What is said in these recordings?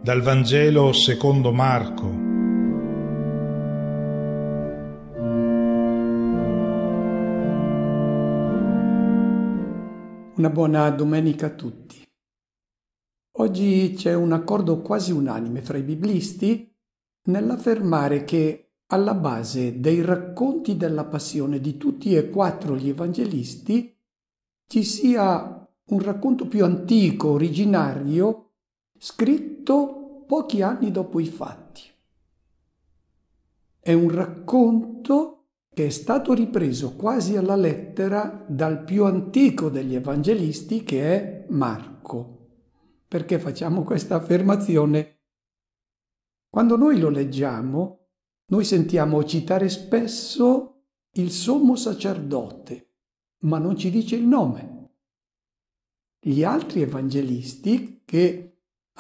Dal Vangelo secondo Marco. Una buona domenica a tutti. Oggi c'è un accordo quasi unanime fra i biblisti nell'affermare che alla base dei racconti della passione di tutti e quattro gli evangelisti ci sia un racconto più antico, originario, scritto pochi anni dopo i fatti. È un racconto che è stato ripreso quasi alla lettera dal più antico degli evangelisti, che è Marco. Perché facciamo questa affermazione? Quando noi lo leggiamo, noi sentiamo citare spesso il sommo sacerdote, ma non ci dice il nome. Gli altri evangelisti che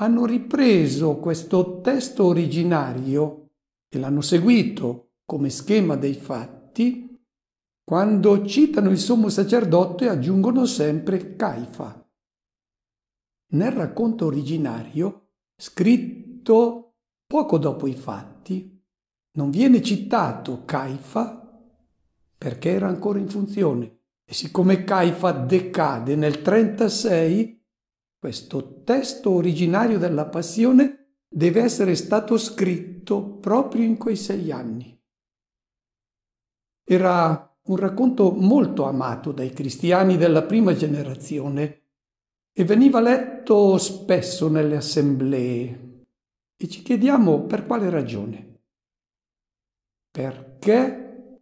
hanno ripreso questo testo originario e l'hanno seguito come schema dei fatti, quando citano il sommo sacerdote aggiungono sempre Caifa. Nel racconto originario, scritto poco dopo i fatti, non viene citato Caifa perché era ancora in funzione. E siccome Caifa decade nel 36, questo testo originario della Passione deve essere stato scritto proprio in quei 6 anni. Era un racconto molto amato dai cristiani della prima generazione e veniva letto spesso nelle assemblee. E ci chiediamo per quale ragione. Perché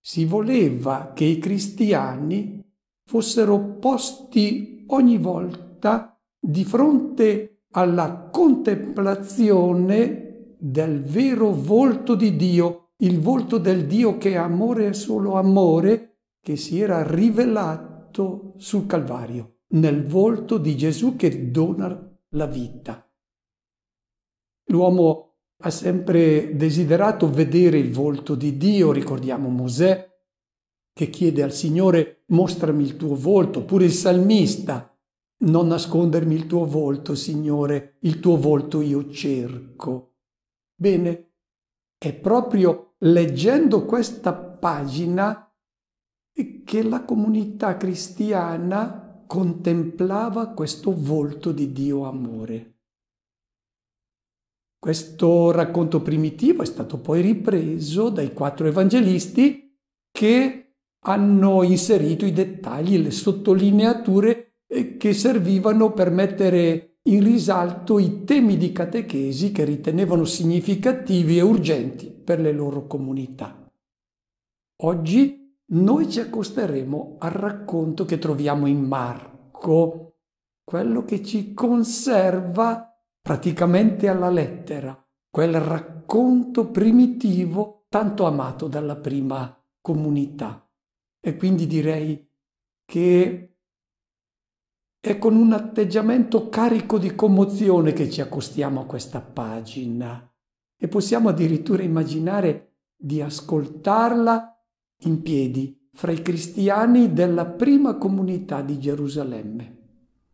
si voleva che i cristiani fossero posti ogni volta di fronte alla contemplazione del vero volto di Dio, il volto del Dio che è amore e solo amore, che si era rivelato sul Calvario, nel volto di Gesù che dona la vita. L'uomo ha sempre desiderato vedere il volto di Dio. Ricordiamo Mosè che chiede al Signore: mostrami il tuo volto, oppure il salmista: non nascondermi il tuo volto, Signore, il tuo volto io cerco. Bene, è proprio leggendo questa pagina che la comunità cristiana contemplava questo volto di Dio amore. Questo racconto primitivo è stato poi ripreso dai 4 evangelisti che hanno inserito i dettagli, le sottolineature che servivano per mettere in risalto i temi di catechesi che ritenevano significativi e urgenti per le loro comunità. Oggi noi ci accosteremo al racconto che troviamo in Marco, quello che ci conserva praticamente alla lettera, quel racconto primitivo tanto amato dalla prima comunità. E quindi direi che è con un atteggiamento carico di commozione che ci accostiamo a questa pagina e possiamo addirittura immaginare di ascoltarla in piedi fra i cristiani della prima comunità di Gerusalemme.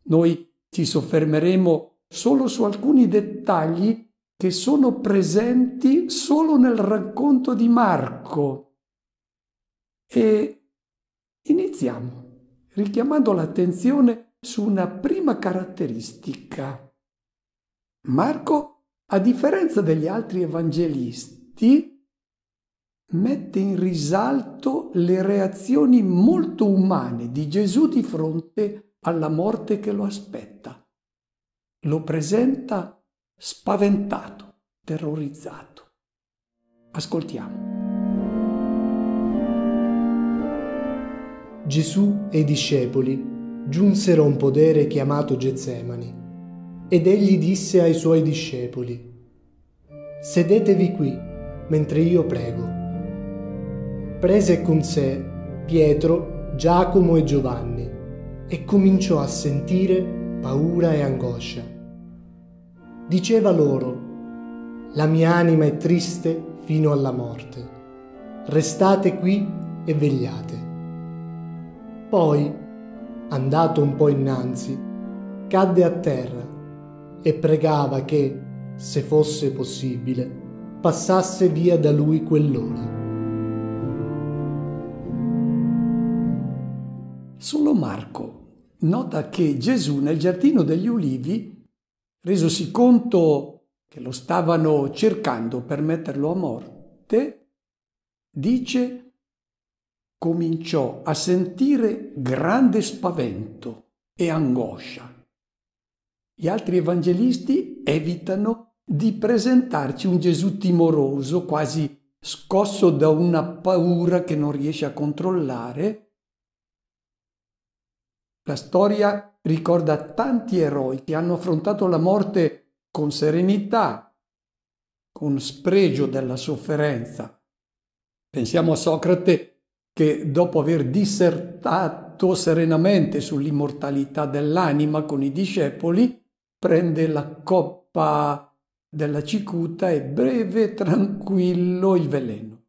Noi ci soffermeremo solo su alcuni dettagli che sono presenti solo nel racconto di Marco. E iniziamo richiamando l'attenzione su una prima caratteristica. Marco, a differenza degli altri evangelisti, mette in risalto le reazioni molto umane di Gesù di fronte alla morte che lo aspetta. Lo presenta spaventato, terrorizzato. Ascoltiamo. Gesù e i discepoli giunsero a un podere chiamato Getsemani, ed egli disse ai suoi discepoli: «Sedetevi qui, mentre io prego». Prese con sé Pietro, Giacomo e Giovanni e cominciò a sentire paura e angoscia. Diceva loro: «La mia anima è triste fino alla morte. Restate qui e vegliate». Poi, andato un po' innanzi, cadde a terra e pregava che, se fosse possibile, passasse via da lui quell'ora. Solo Marco nota che Gesù nel giardino degli Ulivi, resosi conto che lo stavano cercando per metterlo a morte, dice: cominciò a sentire grande spavento e angoscia. Gli altri evangelisti evitano di presentarci un Gesù timoroso, quasi scosso da una paura che non riesce a controllare. La storia ricorda tanti eroi che hanno affrontato la morte con serenità, con spregio della sofferenza. Pensiamo a Socrate che, dopo aver dissertato serenamente sull'immortalità dell'anima con i discepoli, prende la coppa della cicuta e beve e tranquillo il veleno.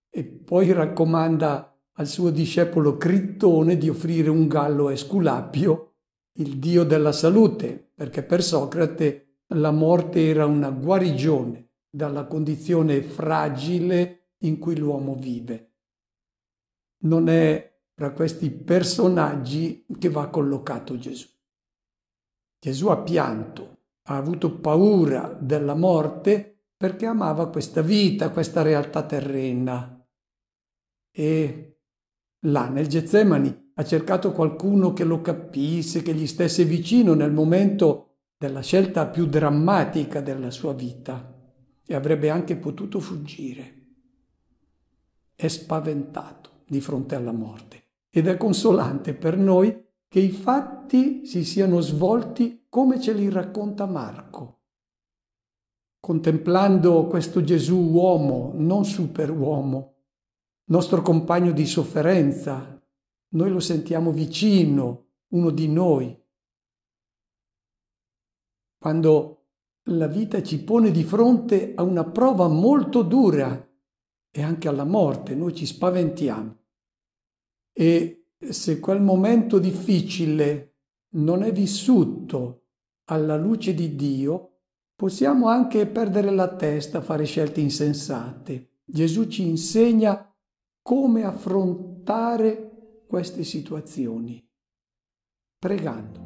E poi raccomanda al suo discepolo Crittone di offrire un gallo a Esculapio, il dio della salute, perché per Socrate la morte era una guarigione dalla condizione fragile in cui l'uomo vive. Non è tra questi personaggi che va collocato Gesù. Gesù ha pianto, ha avuto paura della morte perché amava questa vita, questa realtà terrena. E là nel Getsemani ha cercato qualcuno che lo capisse, che gli stesse vicino nel momento della scelta più drammatica della sua vita, e avrebbe anche potuto fuggire. È spaventato di fronte alla morte ed è consolante per noi che i fatti si siano svolti come ce li racconta Marco. Contemplando questo Gesù uomo, non superuomo, nostro compagno di sofferenza, noi lo sentiamo vicino, uno di noi. Quando la vita ci pone di fronte a una prova molto dura e anche alla morte, noi ci spaventiamo. E se quel momento difficile non è vissuto alla luce di Dio, possiamo anche perdere la testa, fare scelte insensate. Gesù ci insegna come affrontare queste situazioni, pregando.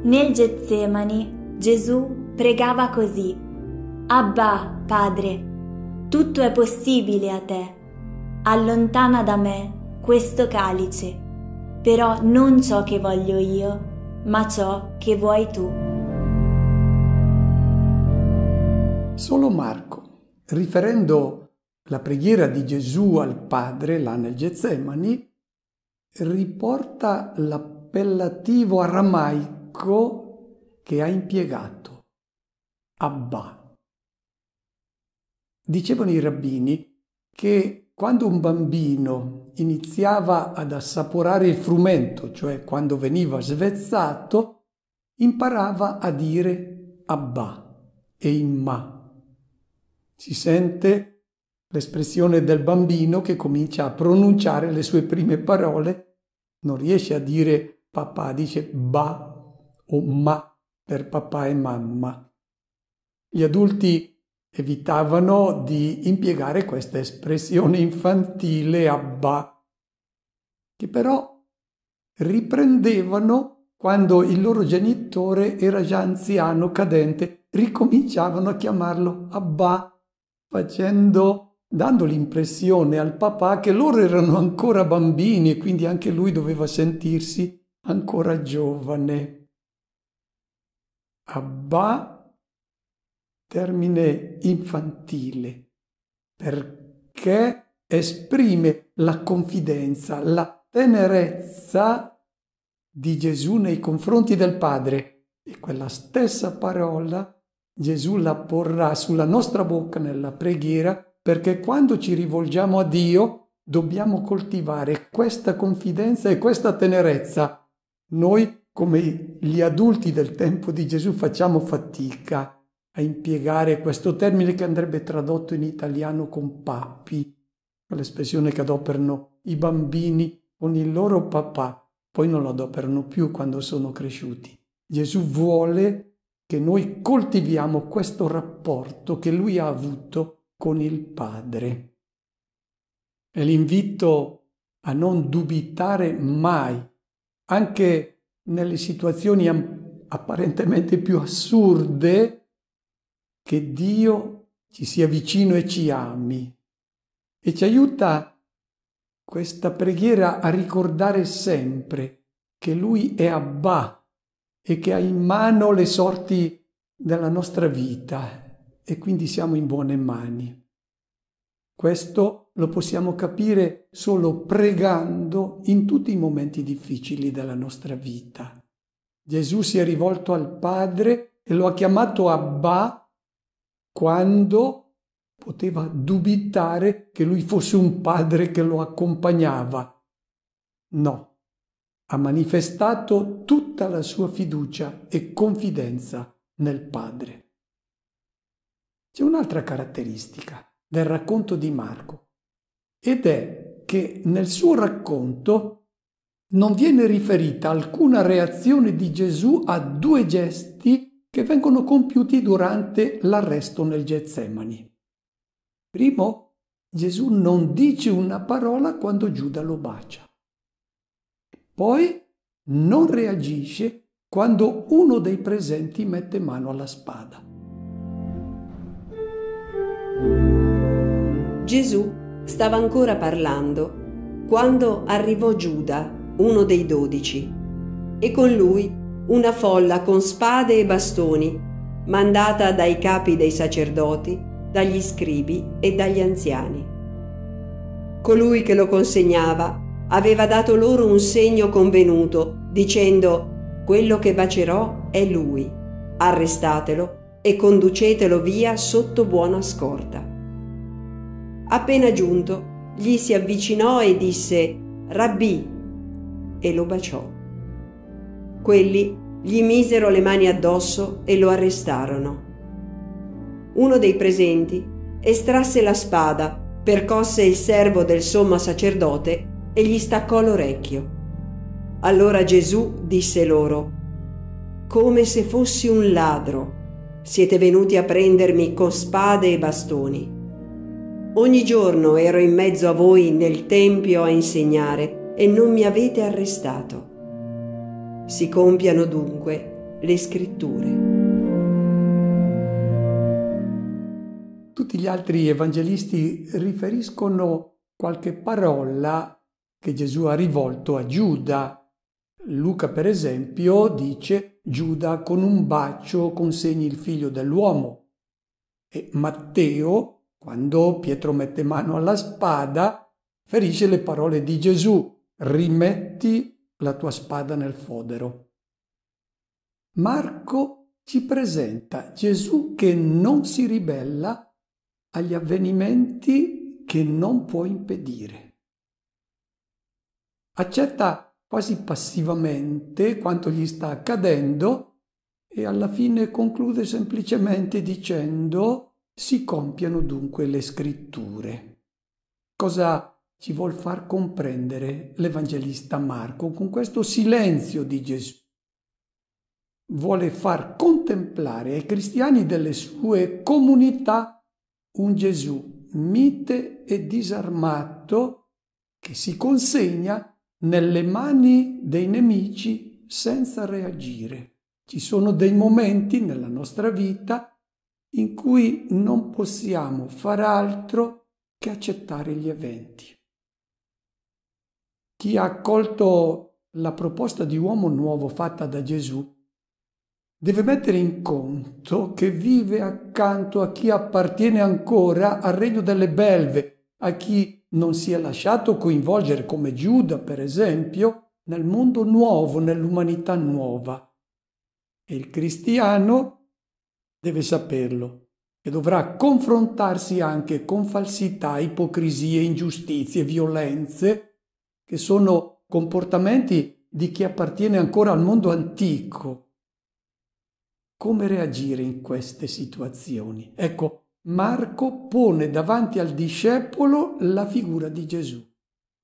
Nel Getsemani Gesù pregava così: Abba, Padre, tutto è possibile a te. Allontana da me questo calice, però non ciò che voglio io, ma ciò che vuoi tu. Solo Marco, riferendo la preghiera di Gesù al Padre là nel Getsemani, riporta l'appellativo aramaico che ha impiegato, Abba. Dicevano i rabbini che quando un bambino iniziava ad assaporare il frumento, cioè quando veniva svezzato, imparava a dire Abba e Imma. Si sente l'espressione del bambino che comincia a pronunciare le sue prime parole, non riesce a dire papà, dice ba o ma per papà e mamma. Gli adulti evitavano di impiegare questa espressione infantile Abba, che però riprendevano quando il loro genitore era già anziano, cadente, ricominciavano a chiamarlo Abba, dando l'impressione al papà che loro erano ancora bambini e quindi anche lui doveva sentirsi ancora giovane. Abba, termine infantile, perché esprime la confidenza, la tenerezza di Gesù nei confronti del Padre, e quella stessa parola Gesù la porrà sulla nostra bocca nella preghiera, perché quando ci rivolgiamo a Dio dobbiamo coltivare questa confidenza e questa tenerezza. Noi, come gli adulti del tempo di Gesù, facciamo fatica a impiegare questo termine che andrebbe tradotto in italiano con papi, quell'espressione che adoperano i bambini con il loro papà. poi non lo adoperano più quando sono cresciuti. Gesù vuole che noi coltiviamo questo rapporto che lui ha avuto con il Padre. E l'invito a non dubitare mai, anche nelle situazioni apparentemente più assurde, che Dio ci sia vicino e ci ami. E ci aiuta questa preghiera a ricordare sempre che Lui è Abba e che ha in mano le sorti della nostra vita e quindi siamo in buone mani. Questo lo possiamo capire solo pregando in tutti i momenti difficili della nostra vita. Gesù si è rivolto al Padre e lo ha chiamato Abba quando poteva dubitare che lui fosse un padre che lo accompagnava. No, ha manifestato tutta la sua fiducia e confidenza nel Padre. C'è un'altra caratteristica del racconto di Marco, ed è che nel suo racconto non viene riferita alcuna reazione di Gesù a due gesti che vengono compiuti durante l'arresto nel Getsemani. Primo, Gesù non dice una parola quando Giuda lo bacia. Poi non reagisce quando uno dei presenti mette mano alla spada. Gesù stava ancora parlando quando arrivò Giuda, uno dei 12, e con lui una folla con spade e bastoni, mandata dai capi dei sacerdoti, dagli scribi e dagli anziani. Colui che lo consegnava aveva dato loro un segno convenuto, dicendo: quello che bacerò è lui, arrestatelo e conducetelo via sotto buona scorta. Appena giunto, gli si avvicinò e disse: Rabbì, e lo baciò. Quelli gli misero le mani addosso e lo arrestarono. Uno dei presenti estrasse la spada, percosse il servo del sommo sacerdote e gli staccò l'orecchio. Allora Gesù disse loro: come se fossi un ladro, siete venuti a prendermi con spade e bastoni. Ogni giorno ero in mezzo a voi nel tempio a insegnare e non mi avete arrestato. Si compiano dunque le scritture. Tutti gli altri evangelisti riferiscono qualche parola che Gesù ha rivolto a Giuda. Luca, per esempio, dice: Giuda con un bacio consegni il figlio dell'uomo. E Matteo, quando Pietro mette mano alla spada, ferisce le parole di Gesù: rimetti la tua spada nel fodero. Marco ci presenta Gesù che non si ribella agli avvenimenti che non può impedire. Accetta quasi passivamente quanto gli sta accadendo e alla fine conclude semplicemente dicendo: si compiano dunque le scritture. Cosa ci vuol far comprendere l'Evangelista Marco con questo silenzio di Gesù? Vuole far contemplare ai cristiani delle sue comunità un Gesù mite e disarmato che si consegna nelle mani dei nemici senza reagire. Ci sono dei momenti nella nostra vita in cui non possiamo far altro che accettare gli eventi. Chi ha accolto la proposta di uomo nuovo fatta da Gesù deve mettere in conto che vive accanto a chi appartiene ancora al regno delle belve, a chi non si è lasciato coinvolgere come Giuda, per esempio, nel mondo nuovo, nell'umanità nuova. E il cristiano deve saperlo e dovrà confrontarsi anche con falsità, ipocrisie, ingiustizie, violenze, che sono comportamenti di chi appartiene ancora al mondo antico. Come reagire in queste situazioni? Ecco, Marco pone davanti al discepolo la figura di Gesù.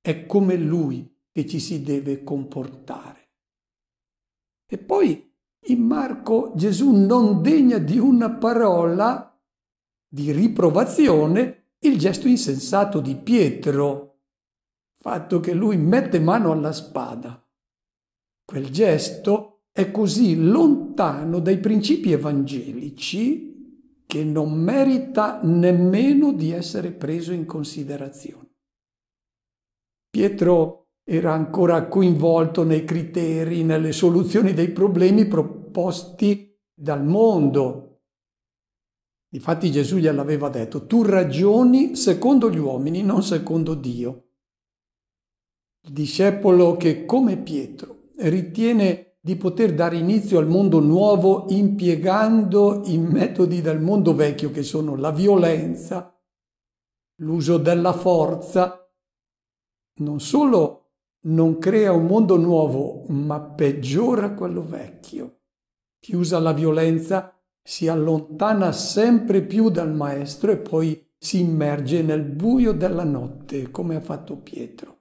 È come lui che ci si deve comportare. E poi in Marco Gesù non degna di una parola di riprovazione il gesto insensato di Pietro, fatto che lui mette mano alla spada. Quel gesto è così lontano dai principi evangelici che non merita nemmeno di essere preso in considerazione. Pietro era ancora coinvolto nei criteri, nelle soluzioni dei problemi proposti dal mondo. Difatti Gesù gliel'aveva detto: tu ragioni secondo gli uomini, non secondo Dio. Il discepolo che, come Pietro, ritiene di poter dare inizio al mondo nuovo impiegando i metodi del mondo vecchio, che sono la violenza, l'uso della forza, non solo non crea un mondo nuovo, ma peggiora quello vecchio. Chi usa la violenza si allontana sempre più dal Maestro e poi si immerge nel buio della notte, come ha fatto Pietro.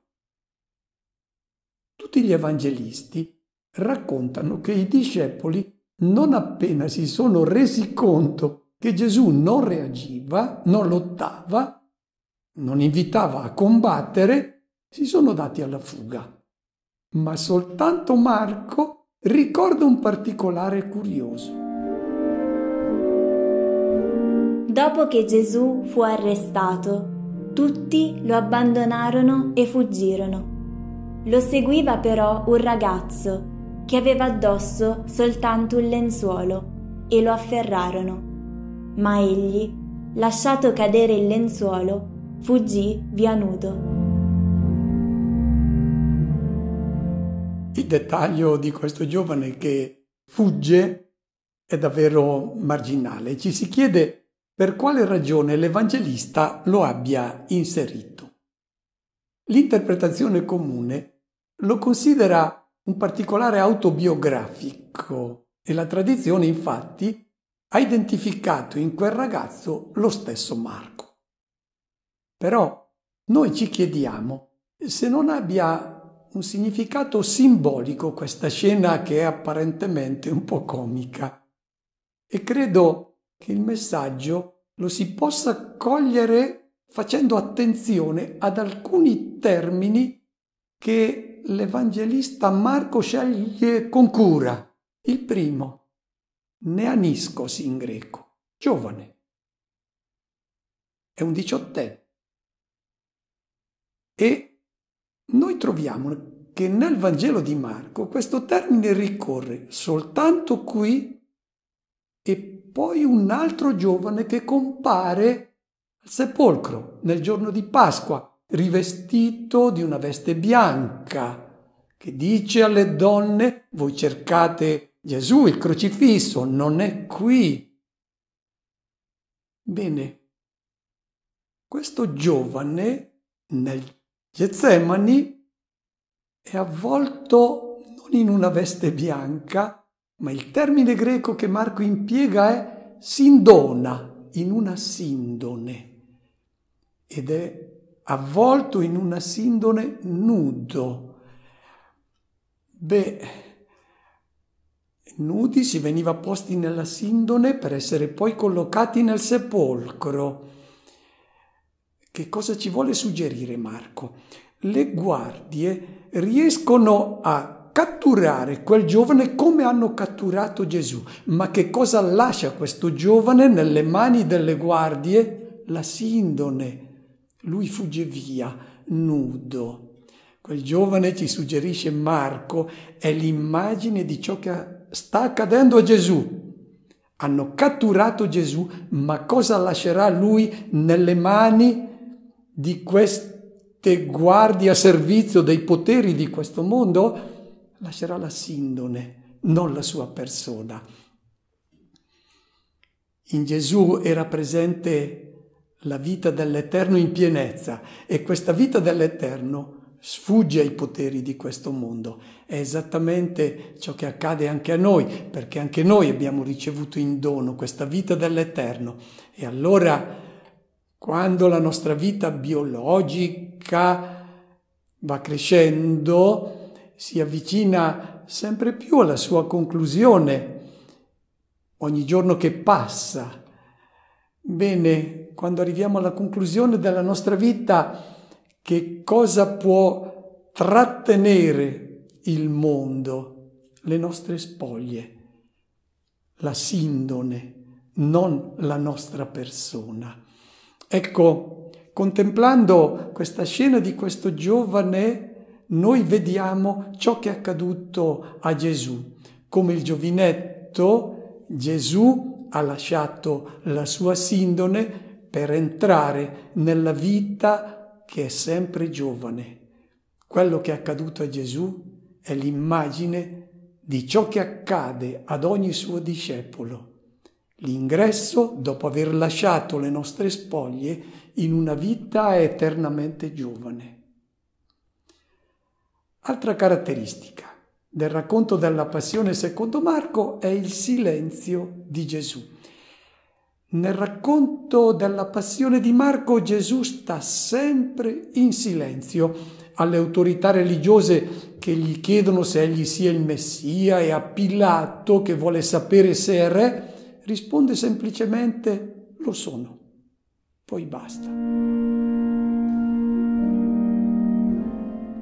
Tutti gli evangelisti raccontano che i discepoli, non appena si sono resi conto che Gesù non reagiva, non lottava, non invitava a combattere, si sono dati alla fuga. Ma soltanto Marco ricorda un particolare curioso. Dopo che Gesù fu arrestato, tutti lo abbandonarono e fuggirono. Lo seguiva però un ragazzo che aveva addosso soltanto un lenzuolo e lo afferrarono. Ma egli, lasciato cadere il lenzuolo, fuggì via nudo. Il dettaglio di questo giovane che fugge è davvero marginale. Ci si chiede per quale ragione l'Evangelista lo abbia inserito. L'interpretazione comune lo considera un particolare autobiografico e la tradizione infatti ha identificato in quel ragazzo lo stesso Marco. Però noi ci chiediamo se non abbia un significato simbolico questa scena che è apparentemente un po' comica, e credo che il messaggio lo si possa cogliere facendo attenzione ad alcuni termini che l'Evangelista Marco sceglie con cura. Il primo, neaniskos in greco, giovane. È un 18enne. E noi troviamo che nel Vangelo di Marco questo termine ricorre soltanto qui e poi un altro giovane che compare al sepolcro nel giorno di Pasqua, rivestito di una veste bianca, che dice alle donne: voi cercate Gesù, il crocifisso, non è qui. Bene, questo giovane nel Getsemani è avvolto non in una veste bianca, ma il termine greco che Marco impiega è sindona, in una sindone, ed è avvolto in una sindone nudo. Nudi si veniva posti nella sindone per essere poi collocati nel sepolcro. Che cosa ci vuole suggerire Marco? Le guardie riescono a catturare quel giovane come hanno catturato Gesù, ma che cosa lascia questo giovane nelle mani delle guardie? La sindone. Lui fugge via, nudo. Quel giovane, ci suggerisce Marco, è l'immagine di ciò che sta accadendo a Gesù. Hanno catturato Gesù, ma cosa lascerà lui nelle mani di queste guardie a servizio dei poteri di questo mondo? Lascerà la sindone, non la sua persona. In Gesù era presente la vita dell'Eterno in pienezza, e questa vita dell'Eterno sfugge ai poteri di questo mondo. È esattamente ciò che accade anche a noi, perché anche noi abbiamo ricevuto in dono questa vita dell'Eterno. E allora, quando la nostra vita biologica va crescendo, si avvicina sempre più alla sua conclusione ogni giorno che passa. Bene, quando arriviamo alla conclusione della nostra vita, che cosa può trattenere il mondo? Le nostre spoglie, la sindone, non la nostra persona. Ecco, contemplando questa scena di questo giovane, noi vediamo ciò che è accaduto a Gesù. Come il giovinetto, Gesù ha lasciato la sua sindone per entrare nella vita che è sempre giovane. Quello che è accaduto a Gesù è l'immagine di ciò che accade ad ogni suo discepolo. L'ingresso, dopo aver lasciato le nostre spoglie, in una vita eternamente giovane. Altra caratteristica del racconto della Passione secondo Marco è il silenzio di Gesù. Nel racconto della Passione di Marco Gesù sta sempre in silenzio. Alle autorità religiose che gli chiedono se egli sia il Messia e a Pilato che vuole sapere se è re, risponde semplicemente: lo sono. Poi basta.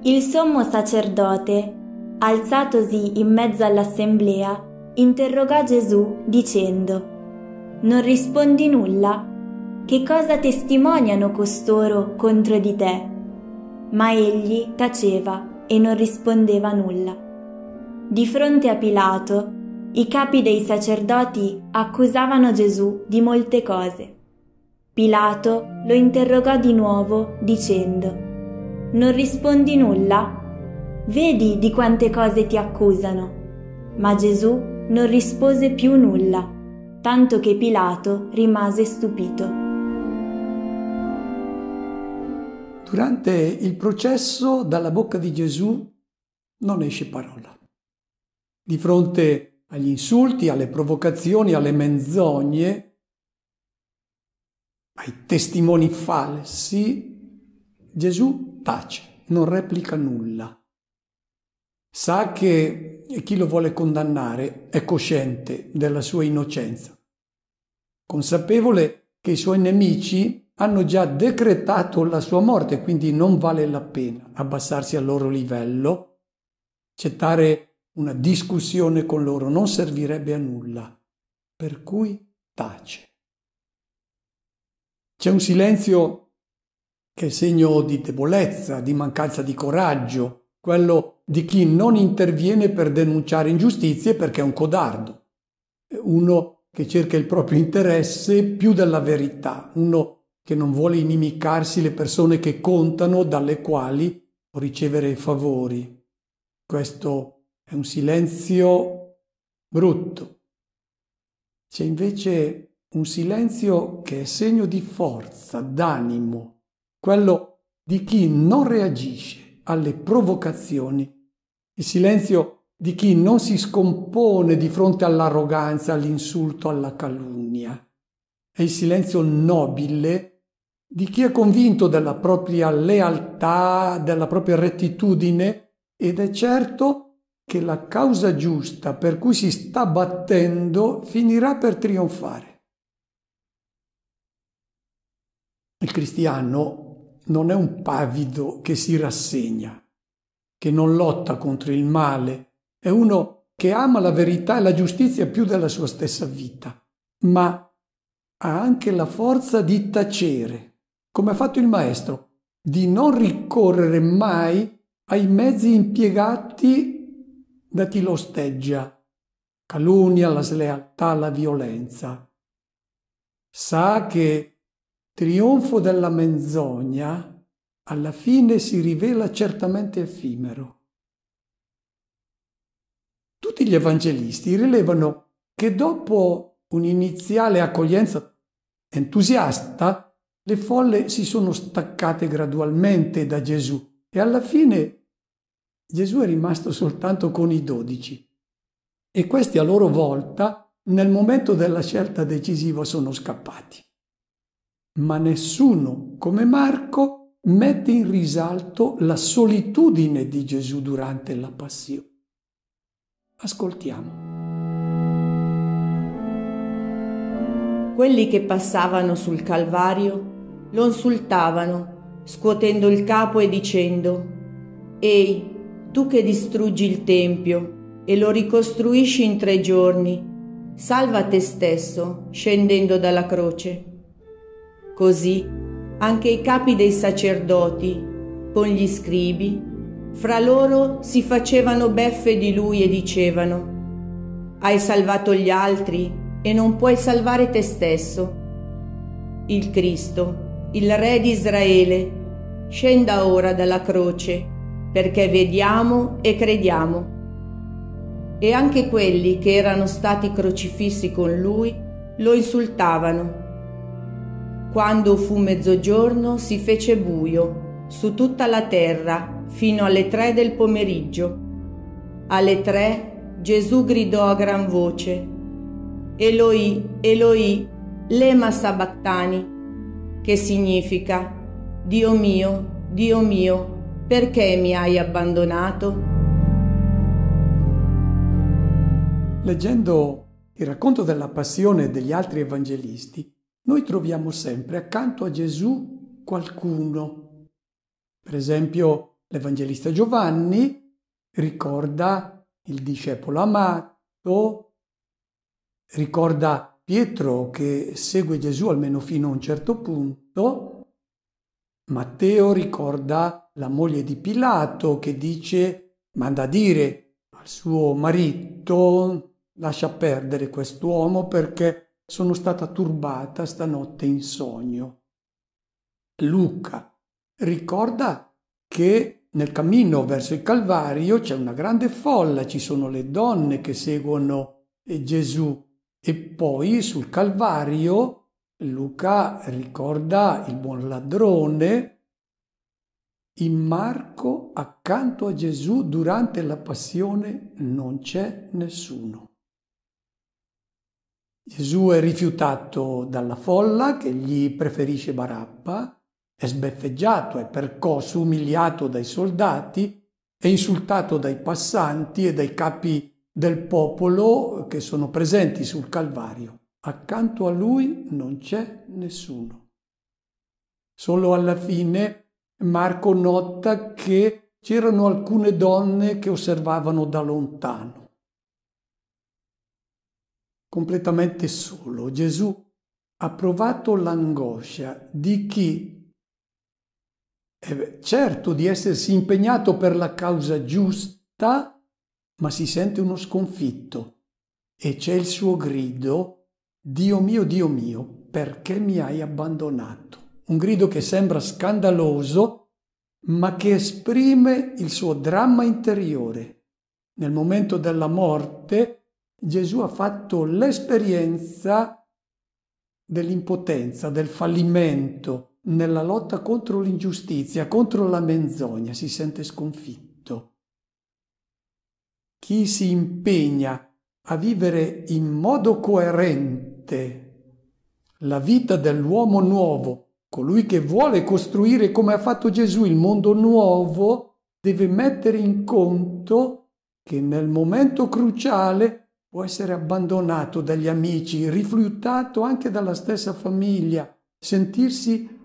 Il sommo sacerdote, alzatosi in mezzo all'assemblea, interrogò Gesù dicendo: non rispondi nulla? Che cosa testimoniano costoro contro di te? Ma egli taceva e non rispondeva nulla. Di fronte a Pilato, i capi dei sacerdoti accusavano Gesù di molte cose. Pilato lo interrogò di nuovo dicendo: non rispondi nulla? Vedi di quante cose ti accusano. Ma Gesù non rispose più nulla, tanto che Pilato rimase stupito. Durante il processo, dalla bocca di Gesù non esce parola. Di fronte agli insulti, alle provocazioni, alle menzogne, ai testimoni falsi, Gesù tace, non replica nulla. Sa che chi lo vuole condannare è cosciente della sua innocenza, consapevole che i suoi nemici hanno già decretato la sua morte, quindi non vale la pena abbassarsi al loro livello, accettare una discussione con loro, non servirebbe a nulla, per cui tace. C'è un silenzio che è segno di debolezza, di mancanza di coraggio, quello di chi non interviene per denunciare ingiustizie perché è un codardo, uno che cerca il proprio interesse più della verità, uno che non vuole inimicarsi le persone che contano, dalle quali ricevere favori. Questo è un silenzio brutto. C'è invece un silenzio che è segno di forza, d'animo, quello di chi non reagisce alle provocazioni, il silenzio di chi non si scompone di fronte all'arroganza, all'insulto, alla calunnia. È il silenzio nobile di chi è convinto della propria lealtà, della propria rettitudine ed è certo che la causa giusta per cui si sta battendo finirà per trionfare. Il cristiano non è un pavido che si rassegna, che non lotta contro il male, è uno che ama la verità e la giustizia più della sua stessa vita, ma ha anche la forza di tacere, come ha fatto il maestro, di non ricorrere mai ai mezzi impiegati da chi lo osteggia, calunnia, la slealtà, la violenza. Sa che trionfo della menzogna alla fine si rivela certamente effimero. Tutti gli evangelisti rilevano che dopo un'iniziale accoglienza entusiasta, le folle si sono staccate gradualmente da Gesù e alla fine Gesù è rimasto soltanto con i 12 e questi a loro volta nel momento della scelta decisiva sono scappati. Ma nessuno come Marco mette in risalto la solitudine di Gesù durante la passione. Ascoltiamo. Quelli che passavano sul Calvario lo insultavano, scuotendo il capo e dicendo: «Ehi, tu che distruggi il Tempio e lo ricostruisci in 3 giorni, salva te stesso scendendo dalla croce». Così anche i capi dei sacerdoti, con gli scribi, fra loro si facevano beffe di lui e dicevano: «Hai salvato gli altri e non puoi salvare te stesso. Il Cristo, il Re di Israele, scenda ora dalla croce, perché vediamo e crediamo». E anche quelli che erano stati crocifissi con lui lo insultavano. Quando fu mezzogiorno si fece buio su tutta la terra fino alle 3 del pomeriggio. Alle 3 Gesù gridò a gran voce: «Eloi, Eloi, lema sabachthani», che significa: Dio mio, perché mi hai abbandonato?» Leggendo il racconto della passione degli altri evangelisti, noi troviamo sempre accanto a Gesù qualcuno. Per esempio, l'Evangelista Giovanni ricorda il discepolo amato, ricorda Pietro che segue Gesù almeno fino a un certo punto. Matteo ricorda la moglie di Pilato che manda a dire al suo marito: «Lascia perdere quest'uomo perché sono stata turbata stanotte in sogno». Luca ricorda che nel cammino verso il Calvario c'è una grande folla, ci sono le donne che seguono Gesù, e poi sul Calvario Luca ricorda il buon ladrone. In Marco, accanto a Gesù durante la passione, non c'è nessuno. Gesù è rifiutato dalla folla che gli preferisce Barabba, è sbeffeggiato, è percosso, umiliato dai soldati, è insultato dai passanti e dai capi del popolo che sono presenti sul Calvario. Accanto a lui non c'è nessuno. Solo alla fine Marco nota che c'erano alcune donne che osservavano da lontano. Completamente solo, Gesù ha provato l'angoscia di chi è certo di essersi impegnato per la causa giusta, ma si sente uno sconfitto e c'è il suo grido: Dio mio, perché mi hai abbandonato? Un grido che sembra scandaloso, ma che esprime il suo dramma interiore. Nel momento della morte Gesù ha fatto l'esperienza dell'impotenza, del fallimento nella lotta contro l'ingiustizia, contro la menzogna, si sente sconfitto. Chi si impegna a vivere in modo coerente la vita dell'uomo nuovo, colui che vuole costruire, come ha fatto Gesù, il mondo nuovo, deve mettere in conto che nel momento cruciale può essere abbandonato dagli amici, rifiutato anche dalla stessa famiglia, sentirsi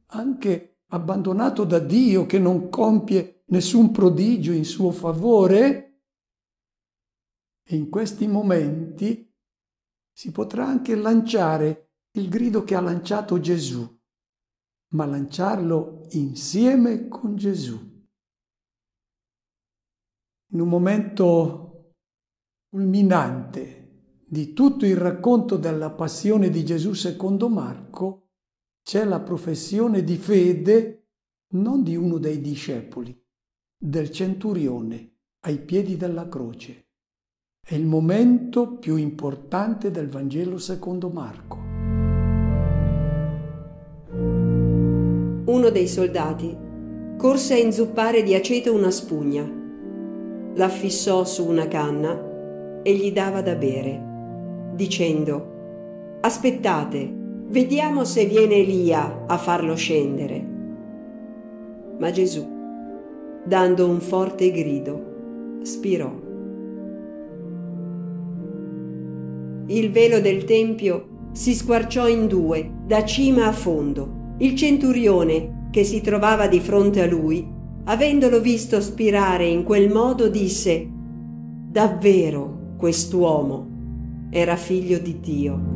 anche abbandonato da Dio che non compie nessun prodigio in suo favore. E in questi momenti si potrà anche lanciare il grido che ha lanciato Gesù, ma lanciarlo insieme con Gesù. In un momento culminante di tutto il racconto della passione di Gesù secondo Marco c'è la professione di fede non di uno dei discepoli, del centurione ai piedi della croce. È il momento più importante del Vangelo secondo Marco. Uno dei soldati corse a inzuppare di aceto una spugna, la fissò su una canna e gli dava da bere, dicendo: «Aspettate, vediamo se viene Elia a farlo scendere». Ma Gesù, dando un forte grido, spirò. Il velo del tempio si squarciò in due, da cima a fondo. Il centurione, che si trovava di fronte a lui, avendolo visto spirare in quel modo, disse: «Davvero quest'uomo era figlio di Dio».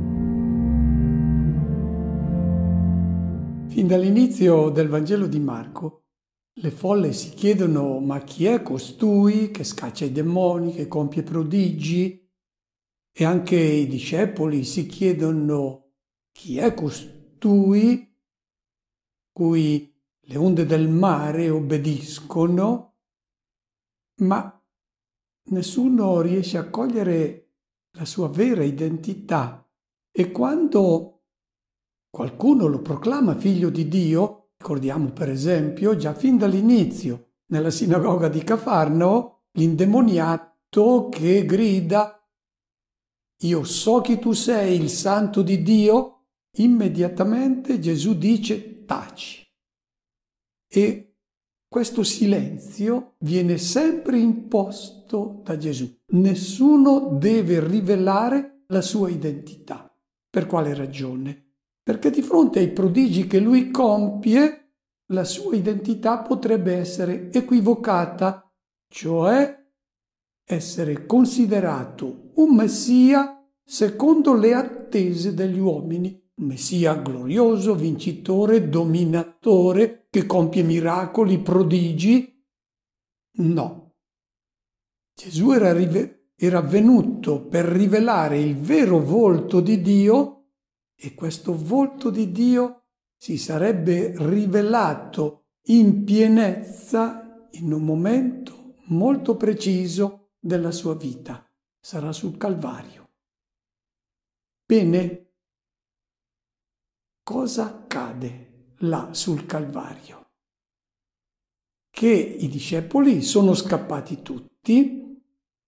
Fin dall'inizio del Vangelo di Marco, le folle si chiedono: ma chi è costui che scaccia i demoni, che compie prodigi? E anche i discepoli si chiedono: chi è costui cui le onde del mare obbediscono? Ma nessuno riesce a cogliere la sua vera identità. E quando qualcuno lo proclama figlio di Dio, ricordiamo per esempio già fin dall'inizio nella sinagoga di Cafarnao l'indemoniato che grida: «Io so chi tu sei, il santo di Dio», immediatamente Gesù dice: «Taci». E questo silenzio viene sempre imposto da Gesù. Nessuno deve rivelare la sua identità. Per quale ragione? Perché di fronte ai prodigi che lui compie, la sua identità potrebbe essere equivocata, cioè essere considerato un messia secondo le attese degli uomini, un messia glorioso, vincitore, dominatore, che compie miracoli, prodigi. No. Gesù era venuto per rivelare il vero volto di Dio, e questo volto di Dio si sarebbe rivelato in pienezza in un momento molto preciso della sua vita. Sarà sul Calvario. Bene, cosa accade là sul Calvario? Che i discepoli sono scappati tutti,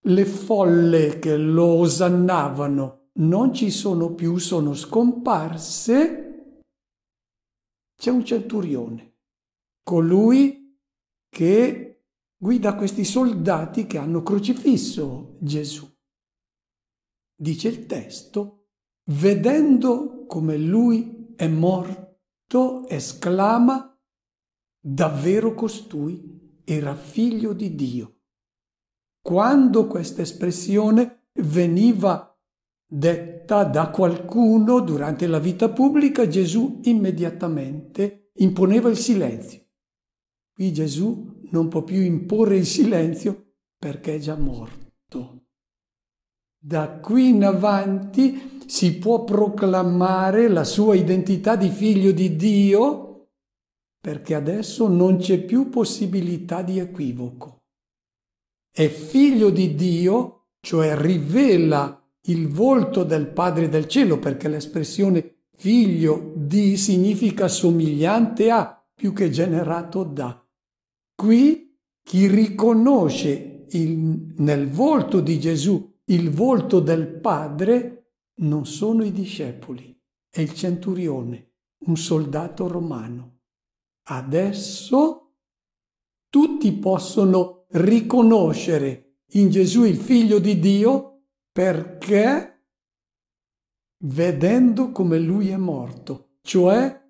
le folle che lo osannavano non ci sono più, sono scomparse. C'è un centurione, colui che guida questi soldati che hanno crocifisso Gesù. Dice il testo: vedendo come lui è morto, esclama: davvero costui era figlio di Dio. Quando questa espressione veniva detta da qualcuno durante la vita pubblica, Gesù immediatamente imponeva il silenzio. Qui Gesù non può più imporre il silenzio perché è già morto. Da qui in avanti si può proclamare la sua identità di figlio di Dio, perché adesso non c'è più possibilità di equivoco. È figlio di Dio, cioè rivela il volto del Padre del cielo, perché l'espressione figlio di significa somigliante a, più che generato da. Qui chi riconosce nel volto di Gesù il volto del Padre non sono i discepoli, è il centurione, un soldato romano. Adesso tutti possono riconoscere in Gesù il Figlio di Dio, perché vedendo come lui è morto, cioè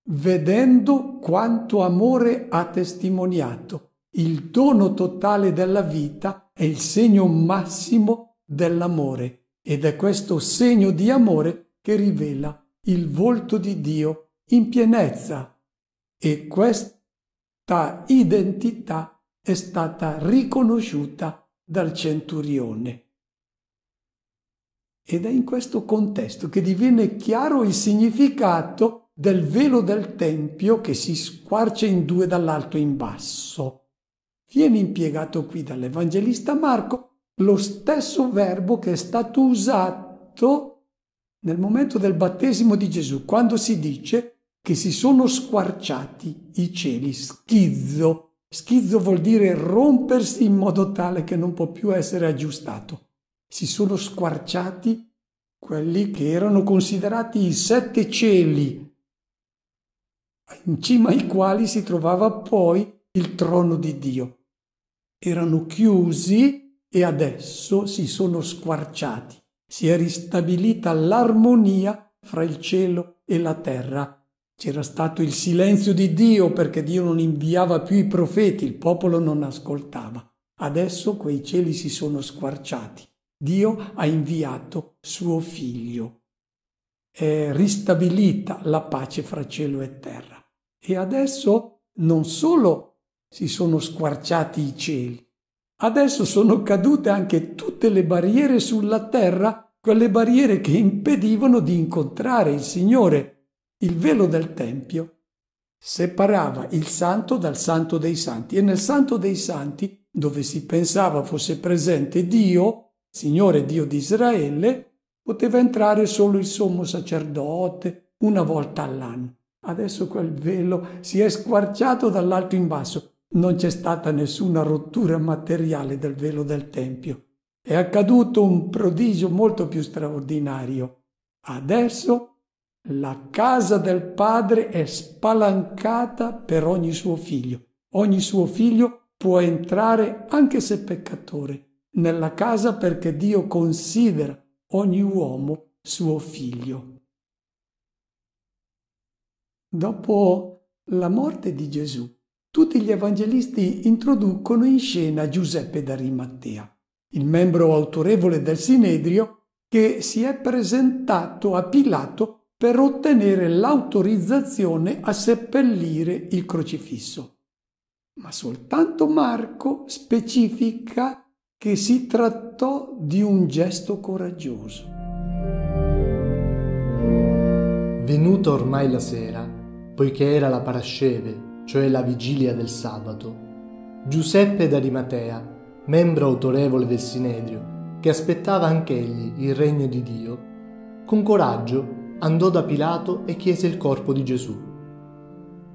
vedendo quanto amore ha testimoniato. Il dono totale della vita è il segno massimo dell'amore, ed è questo segno di amore che rivela il volto di Dio in pienezza, e questa identità è stata riconosciuta dal centurione. Ed è in questo contesto che diviene chiaro il significato del velo del Tempio che si squarcia in due dall'alto in basso. Viene impiegato qui dall'Evangelista Marco lo stesso verbo che è stato usato nel momento del battesimo di Gesù, quando si dice che si sono squarciati i cieli, schizzo. Schizzo vuol dire rompersi in modo tale che non può più essere aggiustato. Si sono squarciati quelli che erano considerati i 7 cieli, in cima ai quali si trovava poi il trono di Dio. Erano chiusi e adesso si sono squarciati. Si è ristabilita l'armonia fra il cielo e la terra. C'era stato il silenzio di Dio perché Dio non inviava più i profeti, il popolo non ascoltava. Adesso quei cieli si sono squarciati. Dio ha inviato suo figlio. È ristabilita la pace fra cielo e terra. E adesso non solo si sono squarciati i cieli, adesso sono cadute anche tutte le barriere sulla terra, quelle barriere che impedivano di incontrare il Signore. Il velo del Tempio separava il santo dal santo dei santi e nel santo dei santi, dove si pensava fosse presente Dio, Signore Dio di Israele, poteva entrare solo il sommo sacerdote una volta all'anno. Adesso quel velo si è squarciato dall'alto in basso. Non c'è stata nessuna rottura materiale del velo del Tempio. È accaduto un prodigio molto più straordinario. Adesso la casa del Padre è spalancata per ogni suo figlio. Ogni suo figlio può entrare, anche se peccatore, nella casa perché Dio considera ogni uomo suo figlio. Dopo la morte di Gesù, tutti gli evangelisti introducono in scena Giuseppe d'Arimatea, il membro autorevole del Sinedrio che si è presentato a Pilato per ottenere l'autorizzazione a seppellire il crocifisso. Ma soltanto Marco specifica che si trattò di un gesto coraggioso. Venuta ormai la sera, poiché era la parasceve, cioè la vigilia del sabato, Giuseppe d'Arimatea, membro autorevole del Sinedrio, che aspettava anch'egli il regno di Dio, con coraggio andò da Pilato e chiese il corpo di Gesù.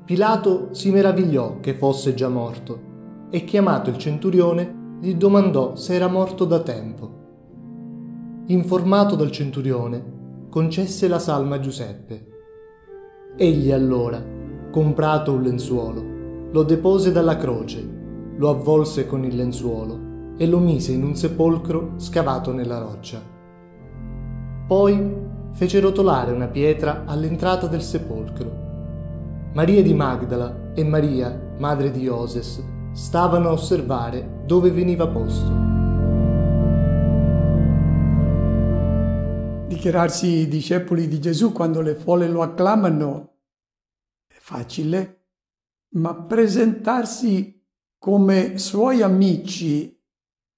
Pilato si meravigliò che fosse già morto e, chiamato il centurione, gli domandò se era morto da tempo. Informato dal centurione, concesse la salma a Giuseppe. Egli allora, comprato un lenzuolo, lo depose dalla croce, lo avvolse con il lenzuolo e lo mise in un sepolcro scavato nella roccia. Poi fece rotolare una pietra all'entrata del sepolcro. Maria di Magdala e Maria, madre di Ioses, stavano a osservare dove veniva posto. Dichiararsi discepoli di Gesù quando le folle lo acclamano è facile, ma presentarsi come suoi amici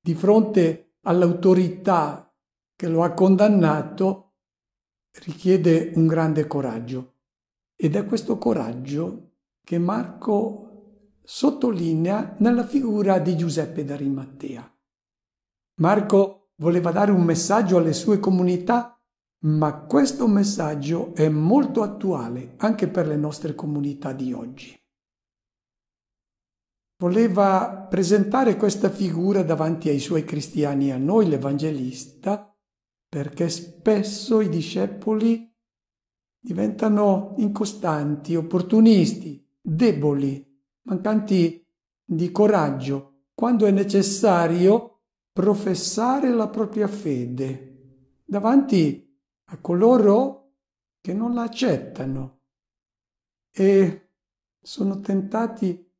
di fronte all'autorità che lo ha condannato richiede un grande coraggio. Ed è questo coraggio che Marco sottolinea nella figura di Giuseppe d'Arimatea. Marco voleva dare un messaggio alle sue comunità, ma questo messaggio è molto attuale anche per le nostre comunità di oggi. Voleva presentare questa figura davanti ai suoi cristiani e a noi, l'Evangelista, perché spesso i discepoli diventano incostanti, opportunisti, deboli, mancanti di coraggio, quando è necessario professare la propria fede davanti a coloro che non la accettano e sono tentati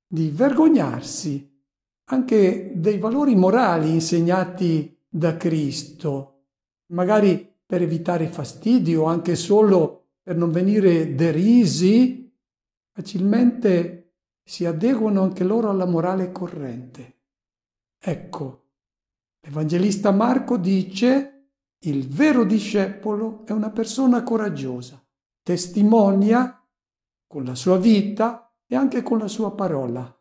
di vergognarsi anche dei valori morali insegnati da Cristo, magari per evitare fastidi o anche solo per non venire derisi, facilmente si adeguano anche loro alla morale corrente. Ecco, l'Evangelista Marco dice: il vero discepolo è una persona coraggiosa, testimonia con la sua vita e anche con la sua parola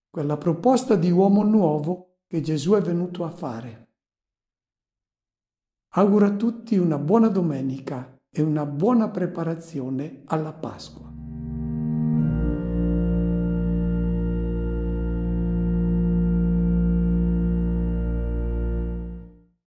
quella proposta di uomo nuovo che Gesù è venuto a fare. Auguro a tutti una buona domenica e una buona preparazione alla Pasqua.